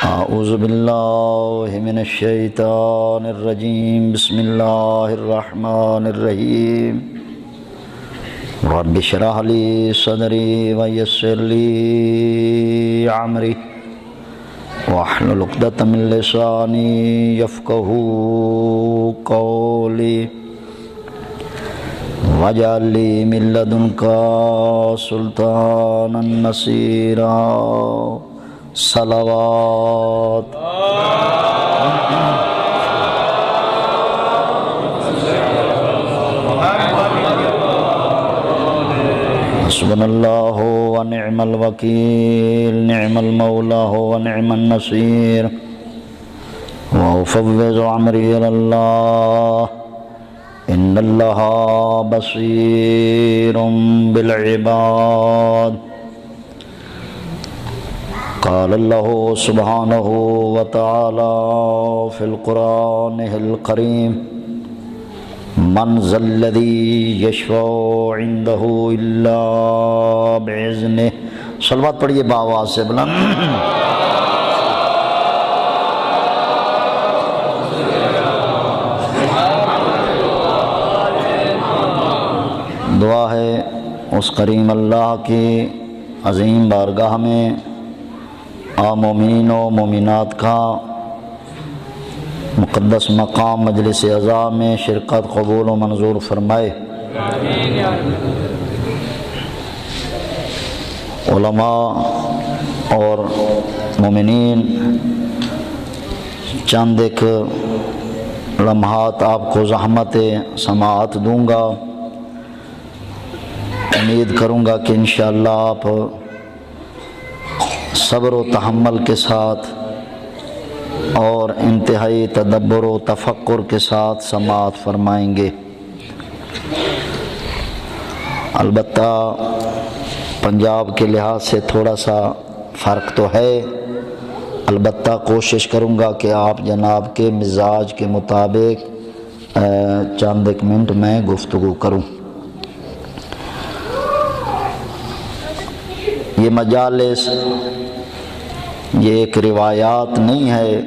اعوذ باللہ من الشیطان الرجیم بسم اللہ الرحمن الرحیم رب اشرح لی صدری ویسر لی امری واحلل عقدۃ من لسانی یفقہوا قولی واجعل لی من لدنک سلطانا نصیرا صلوات حسبنا اللہ ونعم الوکیل نعم المولا ونعم النصیر وافوض امری الی اللہ ان اللہ بصیر بالعباد قال اللہ سبحانہ وتعالی فی القرآن الکریم من ذا الذی یشفع عندہ الا باذنہ۔ صلوات پڑھیے بآواز سے بلند۔ دعا ہے اس کریم اللہ کی عظیم بارگاہ میں مومنین و مومنات کا مقدس مقام مجلس عزا میں شرکت قبول و منظور فرمائے۔ علماء اور مومنین، چند ایک لمحات آپ کو زحمت سماعت دوں گا، امید کروں گا کہ انشاءاللہ آپ صبر و تحمل کے ساتھ اور انتہائی تدبر و تفکر کے ساتھ سماعت فرمائیں گے۔ البتہ پنجاب کے لحاظ سے تھوڑا سا فرق تو ہے، البتہ کوشش کروں گا کہ آپ جناب کے مزاج کے مطابق چند ایک منٹ میں گفتگو کروں۔ یہ مجالس یہ ایک روایات نہیں ہے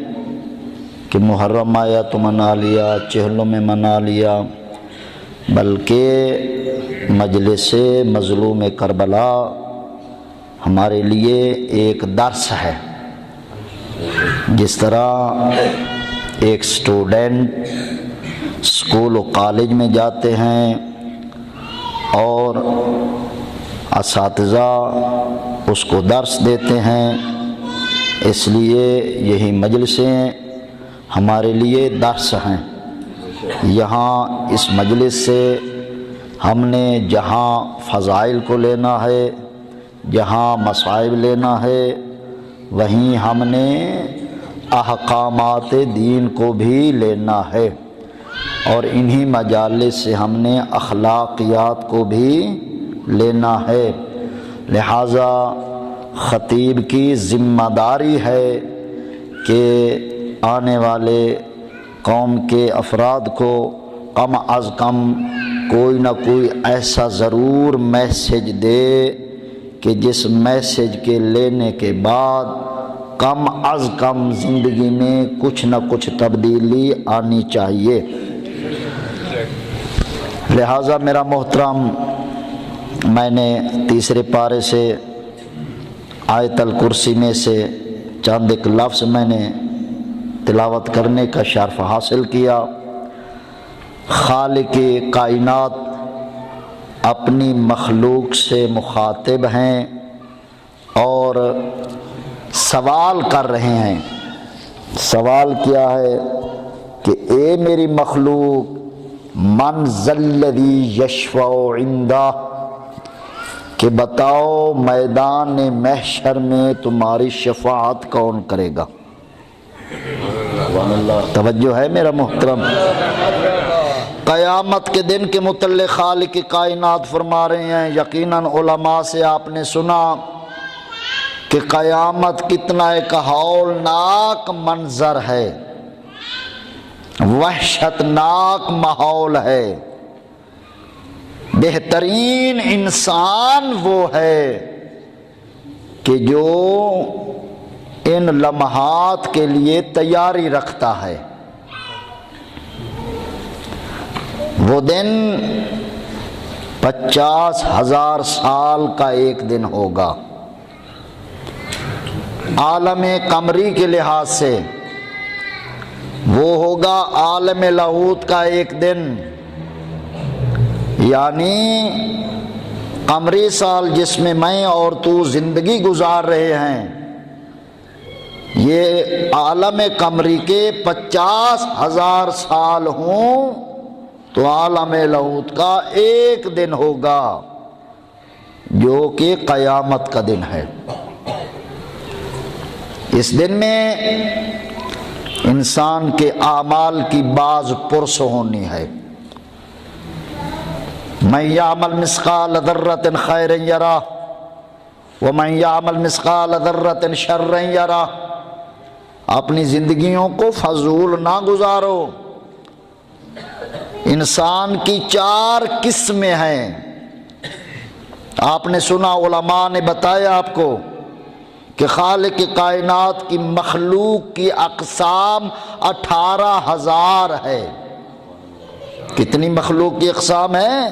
کہ محرم آیا تو منا لیا، چہلوں میں منا لیا، بلکہ مجلس مظلوم کربلا ہمارے لیے ایک درس ہے۔ جس طرح ایک اسٹوڈنٹ اسکول و کالج میں جاتے ہیں اور اساتذہ اس کو درس دیتے ہیں، اس لیے یہی مجلسیں ہمارے لیے درس ہیں۔ یہاں اس مجلس سے ہم نے جہاں فضائل کو لینا ہے، جہاں مصائب لینا ہے، وہیں ہم نے احکامات دین کو بھی لینا ہے، اور انہی مجالس سے ہم نے اخلاقیات کو بھی لینا ہے۔ لہٰذا خطیب کی ذمہ داری ہے کہ آنے والے قوم کے افراد کو کم از کم کوئی نہ کوئی ایسا ضرور میسج دے کہ جس میسج کے لینے کے بعد کم از کم زندگی میں کچھ نہ کچھ تبدیلی آنی چاہیے۔ لہٰذا میرا محترم، میں نے تیسرے پارے سے آیت الکرسی میں سے چند ایک لفظ میں نے تلاوت کرنے کا شرف حاصل کیا۔ خالق کائنات اپنی مخلوق سے مخاطب ہیں اور سوال کر رہے ہیں۔ سوال کیا ہے کہ اے میری مخلوق، من ذا الذی یشفع عندہ، کہ بتاؤ میدان محشر میں تمہاری شفاعت کون کرے گا؟ توجہ ہے میرا محترم؟ قیامت کے دن کے متعلق خالق کائنات فرما رہے ہیں، یقیناً علماء سے آپ نے سنا کہ قیامت کتنا ایک ہولناک منظر ہے، وحشتناک ماحول ہے۔ بہترین انسان وہ ہے کہ جو ان لمحات کے لیے تیاری رکھتا ہے۔ وہ دن 50,000 سال کا ایک دن ہوگا۔ عالم قمری کے لحاظ سے وہ ہوگا عالم لاہوت کا ایک دن، یعنی قمری سال جس میں میں اور تو زندگی گزار رہے ہیں، یہ عالم قمری کے 50,000 سال ہوں تو عالم لاہوت کا ایک دن ہوگا جو کہ قیامت کا دن ہے۔ اس دن میں انسان کے اعمال کی باز پرس ہونی ہے۔ من یعمل مثقال ذرۃ خیرا یرہ ومن یعمل مثقال ذرۃ شرا یرہ۔ اپنی زندگیوں کو فضول نہ گزارو۔ انسان کی 4 قسمیں ہیں۔ آپ نے سنا، علماء نے بتایا آپ کو کہ خالق کائنات کی مخلوق کی اقسام 18,000 ہے۔ کتنی مخلوق کی اقسام ہیں؟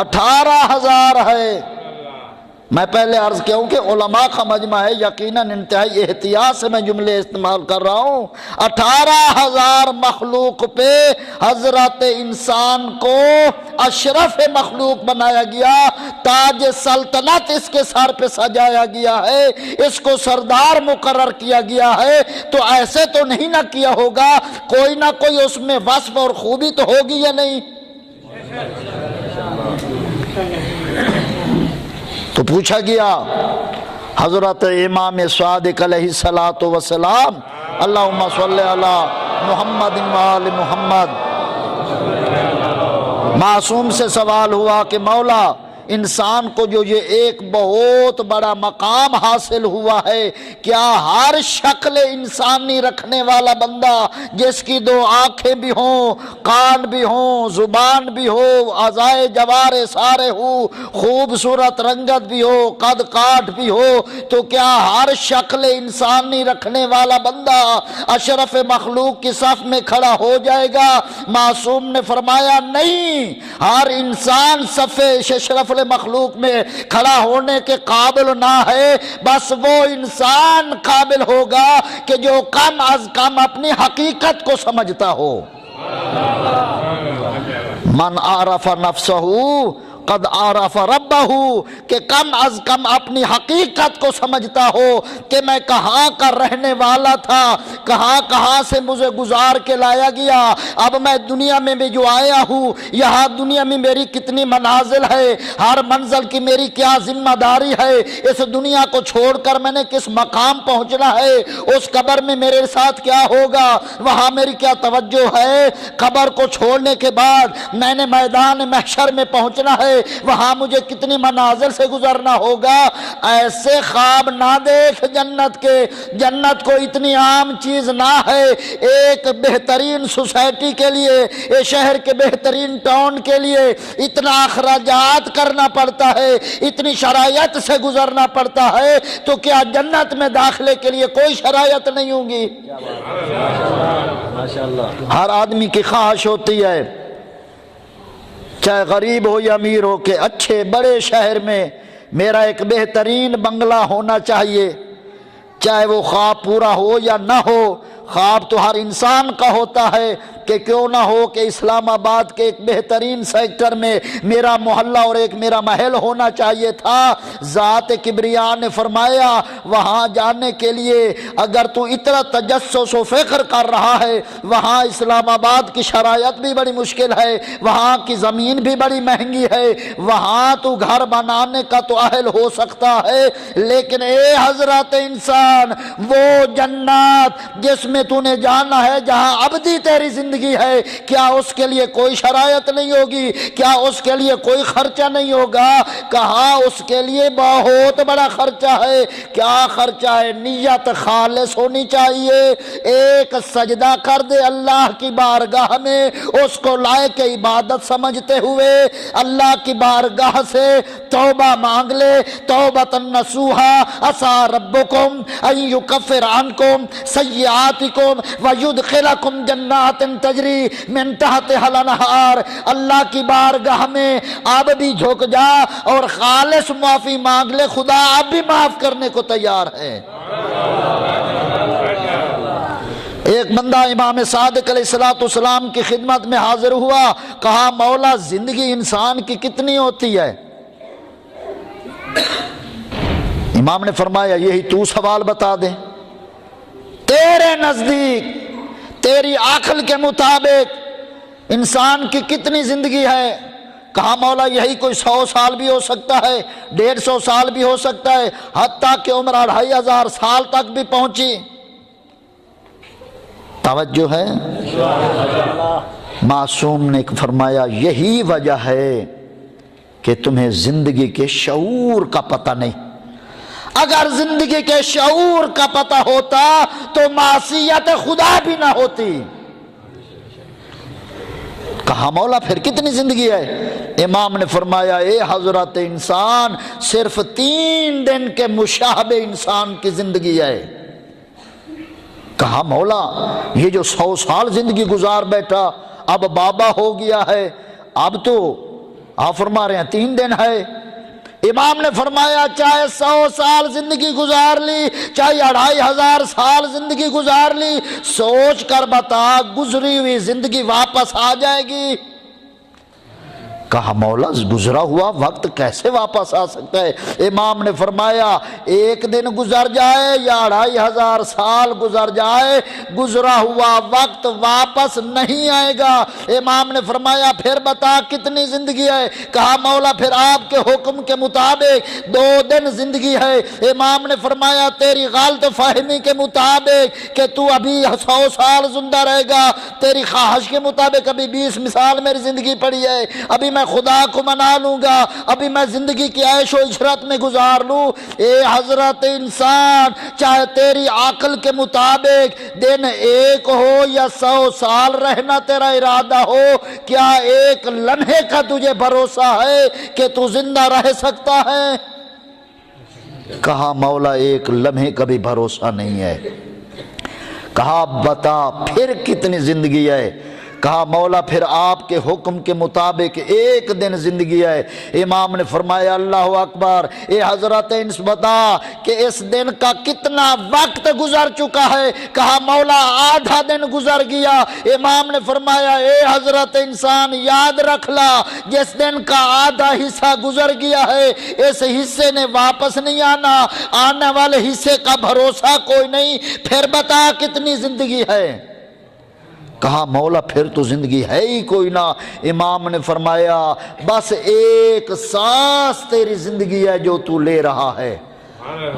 18,000 ہے۔ میں پہلے عرض کیا ہوں کہ علماء کا مجمع ہے، یقیناً انتہائی احتیاط سے میں جملے استعمال کر رہا ہوں۔ 18,000 مخلوق پہ حضرت انسان کو اشرف مخلوق بنایا گیا، تاج سلطنت اس کے سر پہ سجایا گیا ہے، اس کو سردار مقرر کیا گیا ہے۔ تو ایسے تو نہیں نہ کیا ہوگا، کوئی نہ کوئی اس میں وصف اور خوبی تو ہوگی یا نہیں؟ تو پوچھا گیا حضرت امام صادق علیہ الصلوۃ والسلام، اللہم صلی علی محمد و آل محمد، معصوم سے سوال ہوا کہ مولا، انسان کو جو یہ ایک بہت بڑا مقام حاصل ہوا ہے، کیا ہر شکل انسانی رکھنے والا بندہ جس کی 2 آنکھیں بھی ہوں، کان بھی ہوں، زبان بھی ہو، اعضائے جوارے سارے ہو، خوبصورت رنگت بھی ہو، قد کاٹ بھی ہو، تو کیا ہر شکل انسانی رکھنے والا بندہ اشرف مخلوق کی صف میں کھڑا ہو جائے گا؟ معصوم نے فرمایا نہیں، ہر انسان صف اشرف مخلوق میں کھڑا ہونے کے قابل نہ ہے، بس وہ انسان قابل ہوگا کہ جو کم از کم اپنی حقیقت کو سمجھتا ہو۔ من عرف نفسہ قد عرف ربہ، کہ کم از کم اپنی حقیقت کو سمجھتا ہو کہ میں کہاں کا رہنے والا تھا، کہاں سے مجھے گزار کے لایا گیا، اب میں دنیا میں بھی جو آیا ہوں، یہاں دنیا میں میری کتنی منازل ہے، ہر منزل کی میری کیا ذمہ داری ہے، اس دنیا کو چھوڑ کر میں نے کس مقام پہنچنا ہے، اس قبر میں میرے ساتھ کیا ہوگا، وہاں میری کیا توجہ ہے، قبر کو چھوڑنے کے بعد میں نے میدان محشر میں پہنچنا ہے، وہاں مجھے کتنی منازل سے گزرنا ہوگا۔ ایسے خواب نہ دیکھ جنت کے، جنت کو اتنی عام چیز نہ ہے۔ ایک بہترین سوسائٹی کے لیے، ایک شہر کے بہترین ٹاؤن کے لیے اتنا اخراجات کرنا پڑتا ہے، اتنی شرائط سے گزرنا پڑتا ہے، تو کیا جنت میں داخلے کے لیے کوئی شرائط نہیں ہوں گی؟ ہر آدمی کی خواہش ہوتی ہے، چاہے غریب ہو یا امیر ہو، کہ اچھے بڑے شہر میں میرا ایک بہترین بنگلہ ہونا چاہیے، چاہے وہ خواب پورا ہو یا نہ ہو۔ خواب تو ہر انسان کا ہوتا ہے کہ کیوں نہ ہو کہ اسلام آباد کے ایک بہترین سیکٹر میں میرا محلہ اور ایک میرا محل ہونا چاہیے تھا۔ ذات کبریا نے فرمایا وہاں جانے کے لیے اگر تو اتنا تجسس و فکر کر رہا ہے، وہاں اسلام آباد کی شرائط بھی بڑی مشکل ہے، وہاں کی زمین بھی بڑی مہنگی ہے، وہاں تو گھر بنانے کا تو اہل ہو سکتا ہے، لیکن اے حضرت انسان، وہ جنت جس میں تو نے جانا ہے، جہاں ابدی تیری زندگی زندگی ہے، کیا اس کے لیے کوئی شرائط نہیں ہوگی؟ کیا اس کے لیے کوئی خرچہ نہیں ہوگا؟ کہا اس کے لیے بہت بڑا خرچہ ہے۔ کیا خرچہ ہے؟ نیت خالص ہونی چاہیے، ایک سجدہ کر دے اللہ کی بارگاہ میں، اس کو لائق عبادت سمجھتے ہوئے اللہ کی بارگاہ سے توبہ مانگ لے، توبۃ نصوحا عسیٰ ربکم ان یکفر عنکم سیئاتکم ویدخلکم جنات تجری من تحتہا الانہار۔ اللہ کی بارگاہ میں اب بھی جھک جا اور خالص معافی مانگ لے، خدا اب بھی معاف کرنے کو تیار ہے۔ ایک بندہ امام صادق علیہ السلام کی خدمت میں حاضر ہوا، کہا مولا زندگی انسان کی کتنی ہوتی ہے؟ امام نے فرمایا یہی تو سوال بتا دے، تیرے نزدیک تیری عقل کے مطابق انسان کی کتنی زندگی ہے؟ کہا مولا یہی کوئی 100 سال بھی ہو سکتا ہے، 150 سال بھی ہو سکتا ہے، حتیٰ کہ عمر 2500 سال تک بھی پہنچی۔ توجہ ہے؟ معصوم نے فرمایا یہی وجہ ہے کہ تمہیں زندگی کے شعور کا پتہ نہیں۔ اگر زندگی کے شعور کا پتہ ہوتا تو معصیت خدا بھی نہ ہوتی۔ کہا مولا پھر کتنی زندگی ہے؟ امام نے فرمایا اے حضرت انسان، صرف 3 دن کے مشابہ انسان کی زندگی ہے۔ کہا مولا یہ جو 100 سال زندگی گزار بیٹھا اب بابا ہو گیا ہے، اب تو آپ فرما رہے ہیں 3 دن ہے۔ امام نے فرمایا چاہے 100 سال زندگی گزار لی، چاہے 2500 سال زندگی گزار لی، سوچ کر بتا گزری ہوئی زندگی واپس آ جائے گی؟ کہا مولا گزرا ہوا وقت کیسے واپس آ سکتا ہے؟ امام نے فرمایا 1 دن گزر جائے یا 2500 سال گزر جائے، گزرا ہوا وقت واپس نہیں آئے گا۔ امام نے فرمایا پھر بتا کتنی زندگی ہے؟ کہا مولا پھر آپ کے حکم کے مطابق 2 دن زندگی ہے۔ امام نے فرمایا تیری غلط فہمی کے مطابق کہ تو ابھی 100 سال زندہ رہے گا، تیری خواہش کے مطابق ابھی 20 سال میری زندگی پڑی ہے، ابھی میں خدا کو منا لوں گا، ابھی میں زندگی کی عیش و عشرت میں گزار لوں۔ اے حضرت انسان، چاہے تیری عقل کے مطابق دن 1 ہو یا 100 سال رہنا تیرا ارادہ ہو، کیا 1 لمحے کا تجھے بھروسہ ہے کہ تو زندہ رہ سکتا ہے؟ کہا مولا 1 لمحے کا بھی بھروسہ نہیں ہے۔ کہا بتا پھر کتنی زندگی ہے؟ کہا مولا پھر آپ کے حکم کے مطابق 1 دن زندگی ہے۔ امام نے فرمایا اللہ اکبر، اے حضرت انس بتا کہ اس دن کا کتنا وقت گزر چکا ہے؟ کہا مولا آدھا دن گزر گیا۔ امام نے فرمایا اے حضرت انسان یاد رکھ لا، جس دن کا آدھا حصہ گزر گیا ہے اس حصے نے واپس نہیں آنا، آنے والے حصے کا بھروسہ کوئی نہیں، پھر بتا کتنی زندگی ہے؟ کہا مولا پھر تو زندگی ہے ہی کوئی نہ۔ امام نے فرمایا بس 1 سانس تیری زندگی ہے جو تو لے رہا ہے،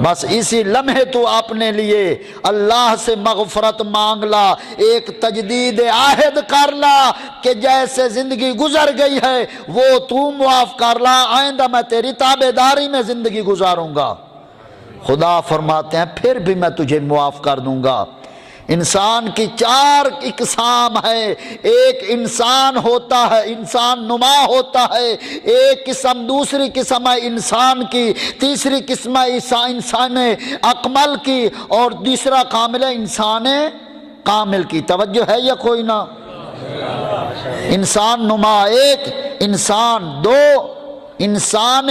بس اسی لمحے تو اپنے لیے اللہ سے مغفرت مانگ لا، ایک تجدید عہد کر لا کہ جیسے زندگی گزر گئی ہے وہ تو معاف کر لا، آئندہ میں تیری تابعداری میں زندگی گزاروں گا۔ خدا فرماتے ہیں پھر بھی میں تجھے معاف کر دوں گا۔ انسان کی 4 اقسام ہے، ایک انسان ہوتا ہے، انسان نما ہوتا ہے، ایک قسم دوسری قسم ہے انسان کی، تیسری قسم ہے انسان اکمل کی، اور تیسرا کامل ہے انسان کامل کی۔ توجہ ہے یا کوئی نہ؟ انسان نما 1، انسان 2، انسان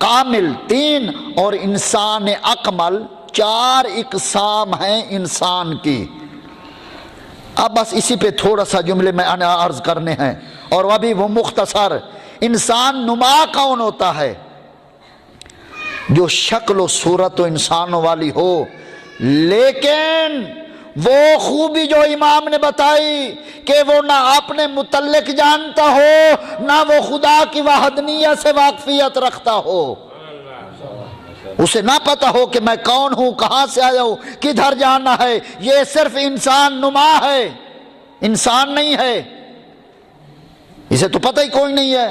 کامل 3 اور انسان اکمل 4 اقسام ہیں انسان کی۔ اب بس اسی پہ تھوڑا سا جملے میں عرض کرنے ہیں، اور ابھی وہ مختصر۔ انسان نما کون ہوتا ہے؟ جو شکل و صورت و انسانوں والی ہو، لیکن وہ خوبی جو امام نے بتائی کہ وہ نہ اپنے متعلق جانتا ہو، نہ وہ خدا کی وحدانیت سے واقفیت رکھتا ہو، اسے نہ پتا ہو کہ میں کون ہوں، کہاں سے آیا ہوں، کدھر جانا ہے، یہ صرف انسان نما ہے۔ انسان نہیں ہے، اسے تو پتہ ہی کوئی نہیں ہے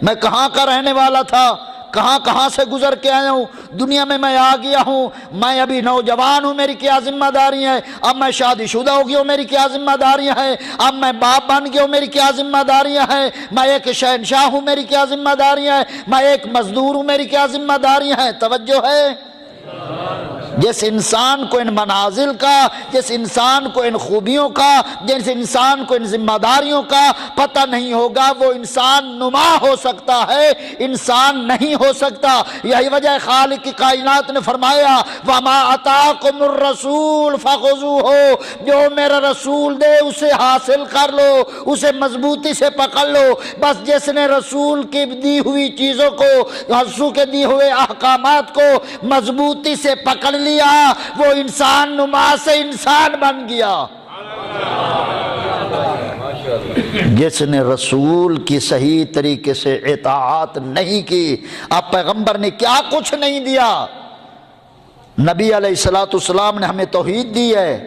میں کہاں کا رہنے والا تھا، کہاں سے گزر کے آیا ہوں، دنیا میں آ گیا ہوں، میں ابھی نوجوان ہوں، میری کیا ذمہ داری ہے، اب میں شادی شدہ ہو گیا ہوں، میری کیا ذمہ داریاں ہیں، اب میں باپ بن گیا ہوں، میری کیا ذمہ داریاں ہیں، میں ایک شہنشاہ ہوں، میری کیا ذمہ داریاں ہیں، میں ایک مزدور ہوں، میری کیا ذمہ داریاں ہیں۔ توجہ ہے؟ جس انسان کو ان منازل کا، جس انسان کو ان خوبیوں کا، جس انسان کو ان ذمہ داریوں کا پتہ نہیں ہوگا، وہ انسان نما ہو سکتا ہے، انسان نہیں ہو سکتا۔ یہی وجہ خالق کی کائنات نے فرمایا وَمَا أَتَاكُمُ الرَّسُولُ فَخُذُوهُ، جو میرا رسول دے اسے حاصل کر لو، اسے مضبوطی سے پکڑ لو۔ بس جس نے رسول کی دی ہوئی چیزوں کو، رسول کے دی ہوئے احکامات کو مضبوطی سے پکڑ لیا، وہ انسان نما سے انسان بن گیا۔ جس نے رسول کی صحیح طریقے سے اطاعت نہیں کی، اب پیغمبر نے کیا کچھ نہیں دیا۔ نبی علیہ السلام نے ہمیں توحید دی ہے،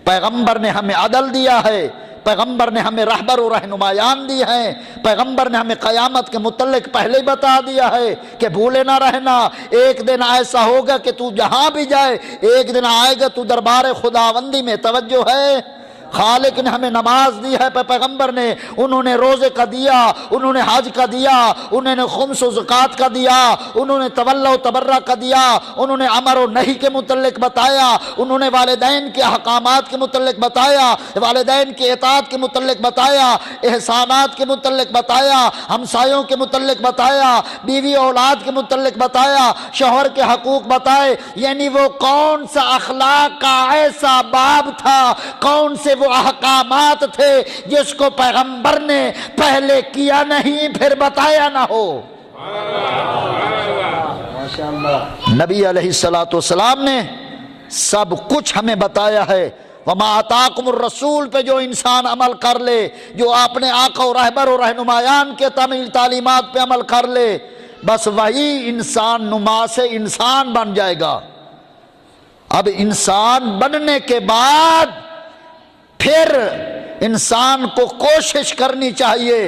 پیغمبر نے ہمیں عدل دیا ہے، پیغمبر نے ہمیں رہبر و رہنمایان دی ہیں، پیغمبر نے ہمیں قیامت کے متعلق پہلے ہی بتا دیا ہے کہ بھولے نہ رہنا، ایک دن ایسا ہوگا کہ تو جہاں بھی جائے ایک دن آئے گا تو دربار خداوندی میں۔ توجہ ہے؟ خالق نے ہمیں نماز دی ہے، پیغمبر نے، انہوں نے روزے کا دیا، انہوں نے حج کا دیا، انہوں نے خمس و زکوٰۃ کا دیا، انہوں نے تولی و تبرع کا دیا، انہوں نے امر و نہی کے متعلق بتایا، انہوں نے والدین کے احکامات کے متعلق بتایا، والدین کی اطاعت کے متعلق بتایا، احسانات کے متعلق بتایا، ہمسایوں کے متعلق بتایا، بیوی اولاد کے متعلق بتایا، شوہر کے حقوق بتائے۔ یعنی وہ کون سا اخلاق کا ایسا باب تھا، کون سے وہ احکامات تھے جس کو پیغمبر نے پہلے کیا نہیں پھر بتایا نہ ہو۔ نبی علیہ السلام نے سب کچھ ہمیں بتایا ہے۔ وما آتاکم الرسول پہ جو انسان عمل کر لے، جو اپنے آقا و رہبر و رہنمایان کے تعلیمات پہ عمل کر لے، بس وہی انسان نما سے انسان بن جائے گا۔ اب انسان بننے کے بعد پھر انسان کو کوشش کرنی چاہیے،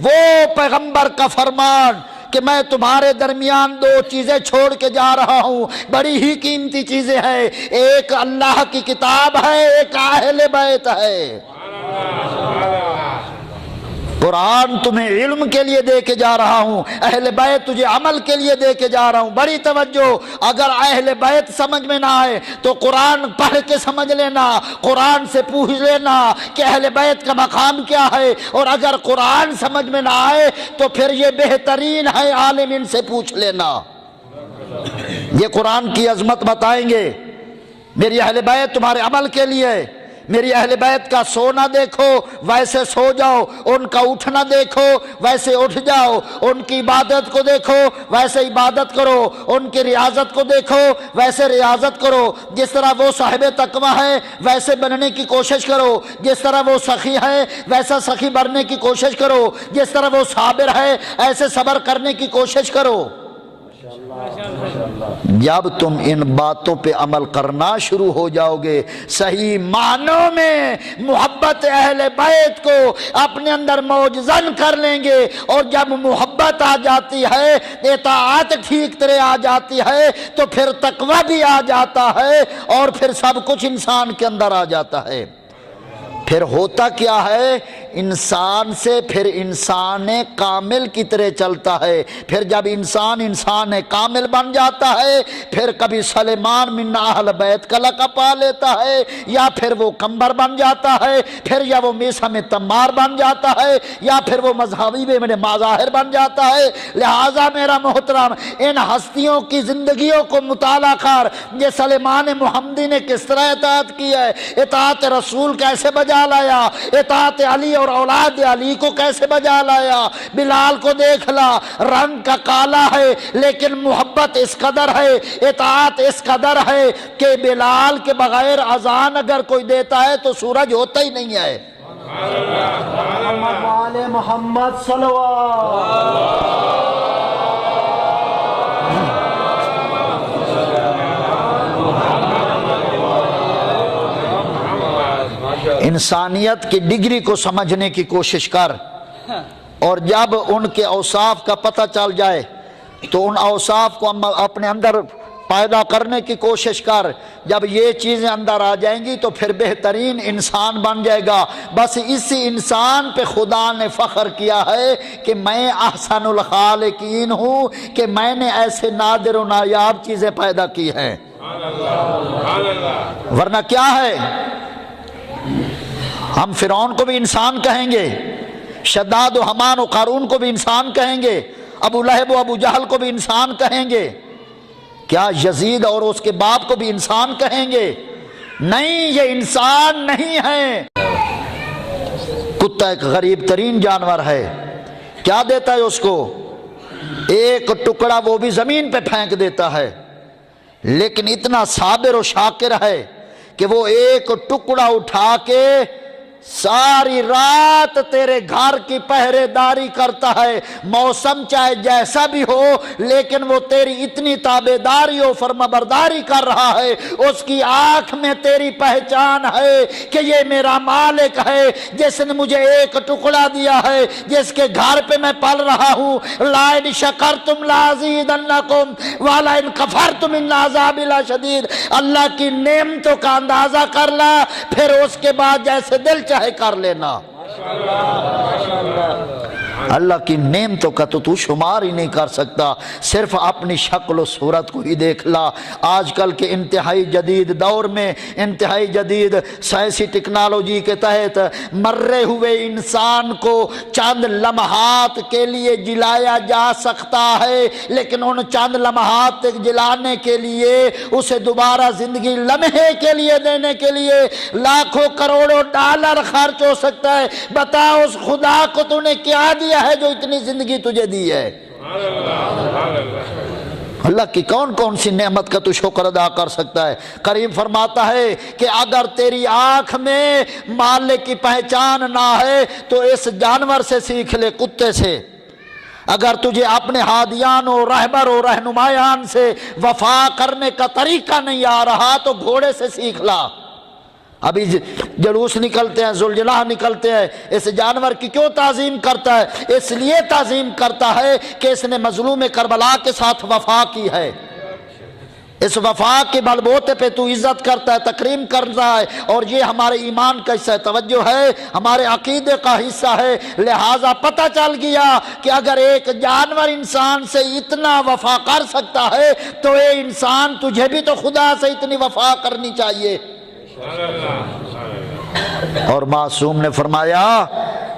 وہ پیغمبر کا فرمان کہ میں تمہارے درمیان دو چیزیں چھوڑ کے جا رہا ہوں، بڑی ہی قیمتی چیزیں ہیں، ایک اللہ کی کتاب ہے، ایک اہل بیت ہے۔ قرآن تمہیں علم کے لیے دے کے جا رہا ہوں، اہل بیت تجھے عمل کے لیے دے کے جا رہا ہوں۔ بڑی توجہ، اگر اہل بیت سمجھ میں نہ آئے تو قرآن پڑھ کے سمجھ لینا، قرآن سے پوچھ لینا کہ اہل بیت کا مقام کیا ہے، اور اگر قرآن سمجھ میں نہ آئے تو پھر یہ بہترین ہے عالم ان سے پوچھ لینا۔ یہ قرآن کی عظمت بتائیں گے، میری اہل بیت تمہارے عمل کے لیے، میری اہل بیت کا سونا دیکھو ویسے سو جاؤ، ان کا اٹھنا دیکھو ویسے اٹھ جاؤ، ان کی عبادت کو دیکھو ویسے عبادت کرو، ان کی ریاضت کو دیکھو ویسے ریاضت کرو، جس طرح وہ صاحب تقوی ہے ویسے بننے کی کوشش کرو، جس طرح وہ سخی ہے ویسا سخی بننے کی کوشش کرو، جس طرح وہ صابر ہے ایسے صبر کرنے کی کوشش کرو۔ جب تم ان باتوں پہ عمل کرنا شروع ہو جاؤ گے، صحیح معنوں میں محبت اہل بیت کو اپنے اندر موجزن کر لیں گے، اور جب محبت آ جاتی ہے، اطاعت ٹھیک طرح آ جاتی ہے تو پھر تقوی بھی آ جاتا ہے، اور پھر سب کچھ انسان کے اندر آ جاتا ہے۔ پھر ہوتا کیا ہے، انسان سے پھر انسان کامل کی طرح چلتا ہے۔ پھر جب انسان کامل بن جاتا ہے، پھر کبھی سلیمان من اہل بیت کا لقب پا لیتا ہے، یا پھر وہ کمبر بن جاتا ہے، پھر یا وہ میسا میں تمار بن جاتا ہے، یا پھر وہ مذہبی میں مظاہر بن جاتا ہے۔ لہٰذا میرا محترم، ان ہستیوں کی زندگیوں کو مطالعہ کر، یہ سلیمان محمدی نے کس طرح اطاعت کی ہے، اطاعت رسول کیسے بجا لایا، اطاعت علی اور اولاد علی کو کیسے بجا لایا۔ بلال کو دیکھ لا، رنگ کا کالا ہے لیکن محبت اس قدر ہے، اطاعت اس قدر ہے کہ بلال کے بغیر اذان اگر کوئی دیتا ہے تو سورج ہوتا ہی نہیں ہے۔ محمد صلی اللہ انسانیت کی ڈگری کو سمجھنے کی کوشش کر، اور جب ان کے اوصاف کا پتہ چل جائے تو ان اوصاف کو اپنے اندر پیدا کرنے کی کوشش کر۔ جب یہ چیزیں اندر آ جائیں گی تو پھر بہترین انسان بن جائے گا۔ بس اسی انسان پہ خدا نے فخر کیا ہے کہ میں احسن الخالقین ہوں، کہ میں نے ایسے نادر و نایاب چیزیں پیدا کی ہیں۔ ورنہ کیا ہے، ہم فرعون کو بھی انسان کہیں گے، شداد و حمان و قارون کو بھی انسان کہیں گے، ابو لہب و ابو جہل کو بھی انسان کہیں گے، کیا یزید اور اس کے باپ کو بھی انسان کہیں گے؟ نہیں، یہ انسان نہیں ہے۔ کتا ایک غریب ترین جانور ہے، کیا دیتا ہے اس کو؟ ایک ٹکڑا وہ بھی زمین پہ پھینک دیتا ہے، لیکن اتنا صابر و شاکر ہے کہ وہ ایک ٹکڑا اٹھا کے ساری رات تیرے گھر کی پہرے داری کرتا ہے، موسم چاہے جیسا بھی ہو، لیکن وہ تیری اتنی تابعداری و فرمانبرداری کر رہا ہے، اس کی آنکھ میں تیری پہچان ہے کہ یہ میرا مالک ہے جس نے مجھے ایک ٹکڑا دیا ہے، جس کے گھر پہ میں پل رہا ہوں۔ لَئِن شَكَرْتُمْ لَأَزِيدَنَّكُمْ وَلَئِن كَفَرْتُمْ إِنَّ عَذَابِي لَشَدِيدٌ۔ اللہ کی نعمتوں کا اندازہ کر لا، پھر اس کے بعد جیسے دل چاہے کر لینا۔ اللہ کی نعمتوں کا تو شمار ہی نہیں کر سکتا، صرف اپنی شکل و صورت کو ہی دیکھ لا۔ آج کل کے انتہائی جدید دور میں، انتہائی جدید سائنسی ٹیکنالوجی کے تحت مرے ہوئے انسان کو چند لمحات کے لیے جلایا جا سکتا ہے، لیکن ان چند لمحات تک جلانے کے لیے اسے دوبارہ زندگی لمحے کے لیے دینے کے لیے لاکھوں کروڑوں ڈالر خرچ ہو سکتا ہے۔ بتا اس خدا کو تو نے کیا دیا ہے جو اتنی زندگی تجھے دی ہے؟ اللہ کی کون کون سی نعمت کا تو شکر ادا کر سکتا ہے؟ کریم فرماتا ہے کہ اگر تیری آنکھ میں مالک کی پہچان نہ ہے تو اس جانور سے سیکھ لے، کتے سے۔ اگر تجھے اپنے ہادیان و رہبر و رہنمایان سے وفا کرنے کا طریقہ نہیں آ رہا تو گھوڑے سے سیکھ لا۔ ابھی جلوس نکلتے ہیں، زلجلہ نکلتے ہیں، اس جانور کی کیوں تعظیم کرتا ہے؟ اس لیے تعظیم کرتا ہے کہ اس نے مظلوم کربلا کے ساتھ وفا کی ہے، اس وفا کے بل بوتے پہ تو عزت کرتا ہے، تکریم کر رہا ہے، اور یہ ہمارے ایمان کا حصہ ہے، توجہ ہے، ہمارے عقیدے کا حصہ ہے۔ لہٰذا پتہ چل گیا کہ اگر ایک جانور انسان سے اتنا وفا کر سکتا ہے تو یہ انسان تجھے بھی تو خدا سے اتنی وفا کرنی چاہیے۔ اور معصوم نے فرمایا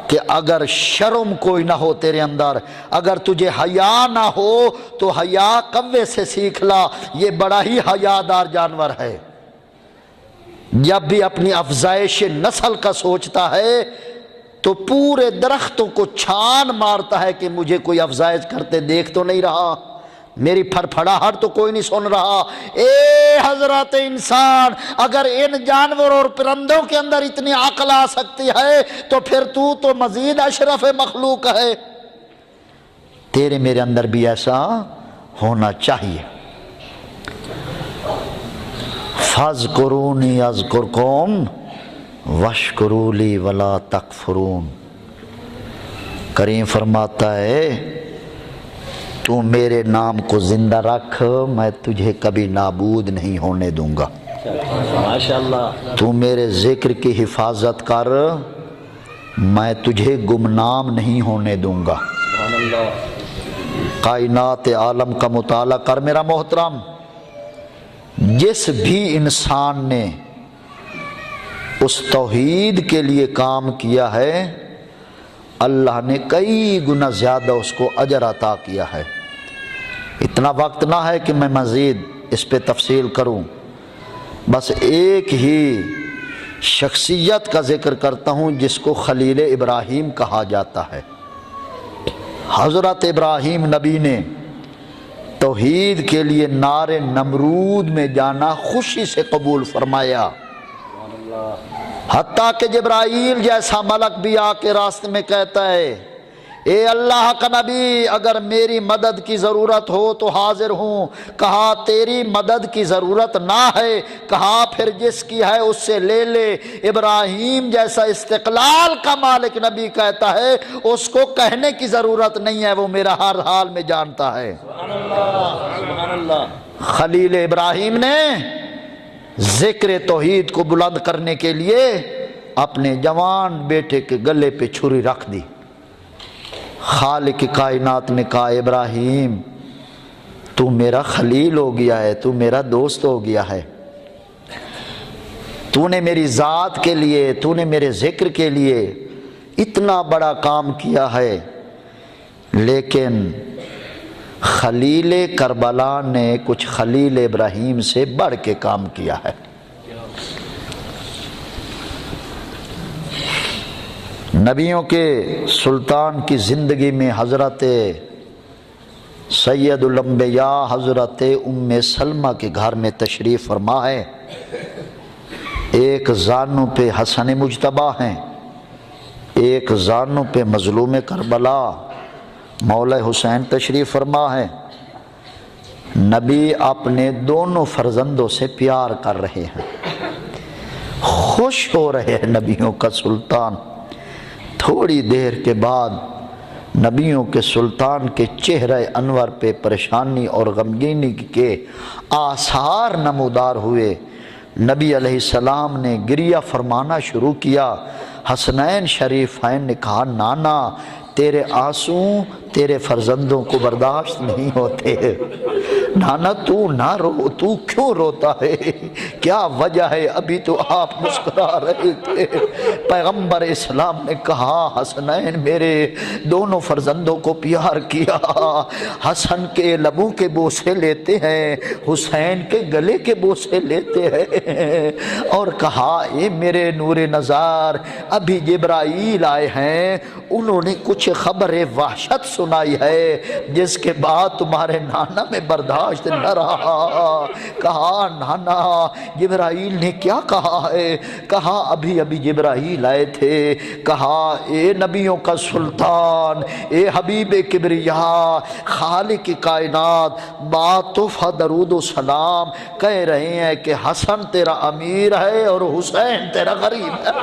کہ اگر شرم کوئی نہ ہو تیرے اندر، اگر تجھے حیا نہ ہو تو حیا کوے سے سیکھ لا، یہ بڑا ہی حیادار جانور ہے۔ جب بھی اپنی افزائش نسل کا سوچتا ہے تو پورے درختوں کو چھان مارتا ہے کہ مجھے کوئی افزائش کرتے دیکھ تو نہیں رہا، میری پھڑپھڑاہٹ تو کوئی نہیں سن رہا۔ اے حضرت انسان، اگر ان جانوروں اور پرندوں کے اندر اتنی عقل آ سکتی ہے تو پھر تو مزید اشرف مخلوق ہے۔ تیرے میرے اندر بھی ایسا ہونا چاہیے۔ فَاذْكُرُونِي أَذْكُرْكُمْ وَاشْكُرُوا لِي وَلَا تَكْفُرُونَ۔ کریم فرماتا ہے تو میرے نام کو زندہ رکھ، میں تجھے کبھی نابود نہیں ہونے دوں گا۔ ماشاءاللہ۔ تو میرے ذکر کی حفاظت کر، میں تجھے گمنام نہیں ہونے دوں گا۔ کائنات عالم کا مطالعہ کر میرا محترم، جس بھی انسان نے اس توحید کے لیے کام کیا ہے اللہ نے کئی گنا زیادہ اس کو اجر عطا کیا ہے۔ اتنا وقت نہ ہے کہ میں مزید اس پہ تفصیل کروں، بس ایک ہی شخصیت کا ذکر کرتا ہوں جس کو خلیل ابراہیم کہا جاتا ہے۔ حضرت ابراہیم نبی نے توحید کے لیے نار نمرود میں جانا خوشی سے قبول فرمایا، حتیٰ کہ جبرائیل جیسا ملک بھی آ کے راستے میں کہتا ہے اے اللہ کا نبی اگر میری مدد کی ضرورت ہو تو حاضر ہوں۔ کہا تیری مدد کی ضرورت نہ ہے، کہا پھر جس کی ہے اس سے لے لے۔ ابراہیم جیسا استقلال کا مالک نبی کہتا ہے اس کو کہنے کی ضرورت نہیں ہے، وہ میرا ہر حال میں جانتا ہے۔ سبحان اللہ، سبحان اللہ۔ خلیل ابراہیم نے ذکر توحید کو بلند کرنے کے لیے اپنے جوان بیٹے کے گلے پہ چھری رکھ دی۔ خالق کائنات نے کہا ابراہیم تو میرا خلیل ہو گیا ہے، تو میرا دوست ہو گیا ہے، تو نے میری ذات کے لیے، تو نے میرے ذکر کے لیے اتنا بڑا کام کیا ہے، لیکن خلیل کربلا نے کچھ خلیل ابراہیم سے بڑھ کے کام کیا ہے۔ نبیوں کے سلطان کی زندگی میں حضرت سید الانبیاء حضرت ام سلمہ کے گھر میں تشریف فرما ہے۔ ایک زانوں پہ حسن مجتبیٰ ہیں، ایک زانوں پہ مظلوم کربلا مولا حسین تشریف فرما ہے۔ نبی اپنے دونوں فرزندوں سے پیار کر رہے ہیں، خوش ہو رہے ہیں نبیوں کا سلطان۔ تھوڑی دیر کے بعد نبیوں کے سلطان کے چہرہ انور پہ پریشانی اور غمگینی کے آثار نمودار ہوئے۔ نبی علیہ السلام نے گریہ فرمانا شروع کیا۔ حسنین شریفین نے کہا نانا تیرے آنسو تیرے فرزندوں کو برداشت نہیں ہوتے، نانا تو نہ رو، تو کیوں روتا ہے، کیا وجہ ہے؟ ابھی تو آپ مسکرا رہے تھے۔ پیغمبر اسلام نے کہا حسنین میرے دونوں فرزندوں کو پیار کیا، حسن کے لبوں کے بوسے لیتے ہیں، حسین کے گلے کے بوسے لیتے ہیں، اور کہا اے میرے نور نظار ابھی جبرائیل آئے ہیں، انہوں نے کچھ خبر وحشت سنائی ہے جس کے بعد تمہارے نانا میں برداشت نہ رہا۔ کہا نانا جبرائیل نے کیا کہا ہے؟ کہا ابھی ابھی جبرائیل آئے تھے، کہا اے نبیوں کا سلطان، اے حبیب کبریا، خالق کائنات، باطفہ درود و سلام، کہہ رہے ہیں کہ حسن تیرا امیر ہے اور حسین تیرا غریب ہے۔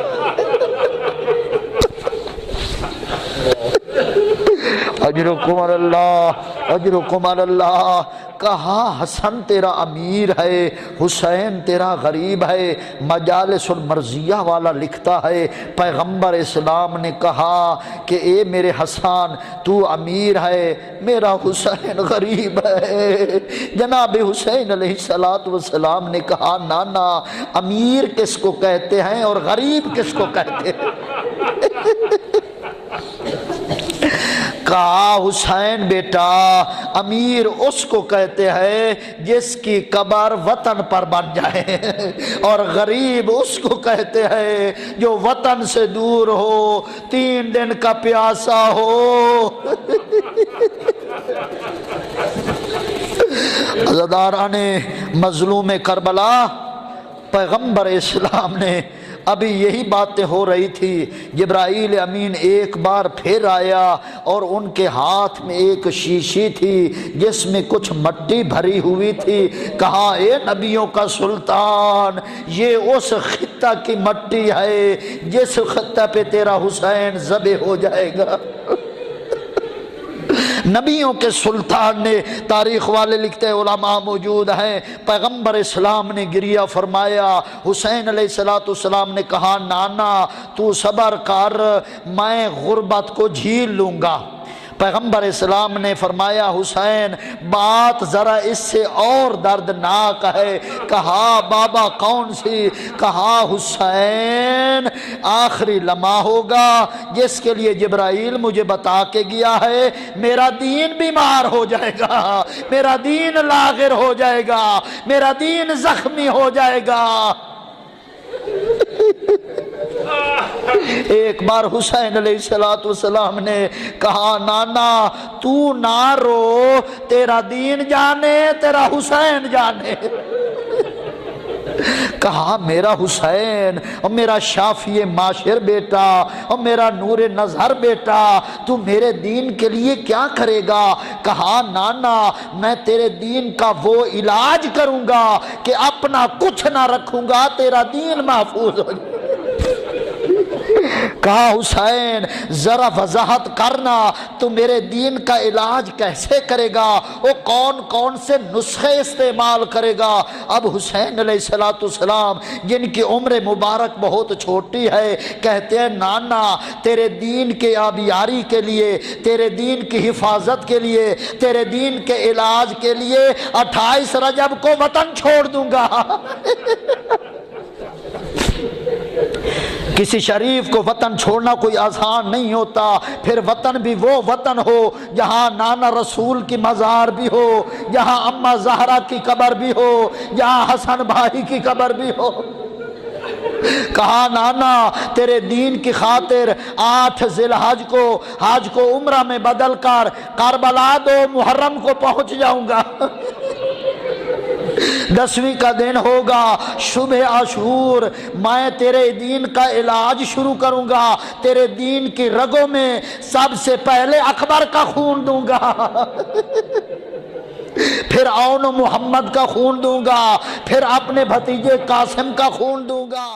اجرکم اللہ، اجرکم اللہ۔ کہا حسن تیرا امیر ہے، حسین تیرا غریب ہے۔ مجالس المرضیہ والا لکھتا ہے پیغمبر اسلام نے کہا کہ اے میرے حسن تو امیر ہے، میرا حسین غریب ہے۔ جناب حسین علیہ السلام نے کہا نانا امیر کس کو کہتے ہیں اور غریب کس کو کہتے ہیں؟ کہا حسین بیٹا امیر اس کو کہتے ہیں جس کی قبر وطن پر بن جائے، اور غریب اس کو کہتے ہیں جو وطن سے دور ہو، 3 دن کا پیاسا ہو۔ عزاداران مظلوم کربلا، پیغمبر اسلام نے ابھی یہی باتیں ہو رہی تھی، جبرائیل امین ایک بار پھر آیا اور ان کے ہاتھ میں ایک شیشی تھی جس میں کچھ مٹی بھری ہوئی تھی۔ کہا اے نبیوں کا سلطان یہ اس خطہ کی مٹی ہے جس خطہ پہ تیرا حسین ذبح ہو جائے گا۔ نبیوں کے سلطان نے، تاریخ والے لکھتے ہیں، علماء موجود ہیں، پیغمبر اسلام نے گریہ فرمایا۔ حسین علیہ السلام نے کہا نانا تو صبر کر، میں غربت کو جھیل لوں گا۔ پیغمبر اسلام نے فرمایا حسین بات ذرا اس سے اور دردناک ہے۔ کہا بابا کون سی؟ کہا حسین آخری لمحہ ہوگا جس کے لیے جبرائیل مجھے بتا کے گیا ہے، میرا دین بیمار ہو جائے گا، میرا دین لاغر ہو جائے گا، میرا دین زخمی ہو جائے گا۔ ایک بار حسین علیہ السلام نے کہا نانا تو نہ رو، تیرا دین جانے تیرا حسین جانے۔ کہا میرا حسین اور میرا شافی معاشر بیٹا اور میرا نور نظر بیٹا تو میرے دین کے لیے کیا کرے گا؟ کہا نانا میں تیرے دین کا وہ علاج کروں گا کہ اپنا کچھ نہ رکھوں گا، تیرا دین محفوظ ہو جائے۔ کہا حسین ذرا وضاحت کرنا تو میرے دین کا علاج کیسے کرے گا، وہ کون کون سے نسخے استعمال کرے گا؟ اب حسین علیہ السلام جن کی عمر مبارک بہت چھوٹی ہے کہتے ہیں نانا تیرے دین کے آبیاری کے لیے، تیرے دین کی حفاظت کے لیے، تیرے دین کے علاج کے لیے 28 رجب کو وطن چھوڑ دوں گا۔ کسی شریف کو وطن چھوڑنا کوئی آسان نہیں ہوتا، پھر وطن بھی وہ وطن ہو جہاں نانا رسول کی مزار بھی ہو، جہاں اماں زہرا کی قبر بھی ہو، جہاں حسن بھائی کی قبر بھی ہو۔ کہا نانا تیرے دین کی خاطر 8 ذی الحج کو حج کو عمرہ میں بدل کر کربلا 2 محرم کو پہنچ جاؤں گا۔ 10ویں کا دن ہوگا شبہ عاشور، میں تیرے دین کا علاج شروع کروں گا، تیرے دین کی رگوں میں سب سے پہلے اکبر کا خون دوں گا، پھر اون محمد کا خون دوں گا، پھر اپنے بھتیجے قاسم کا خون دوں گا۔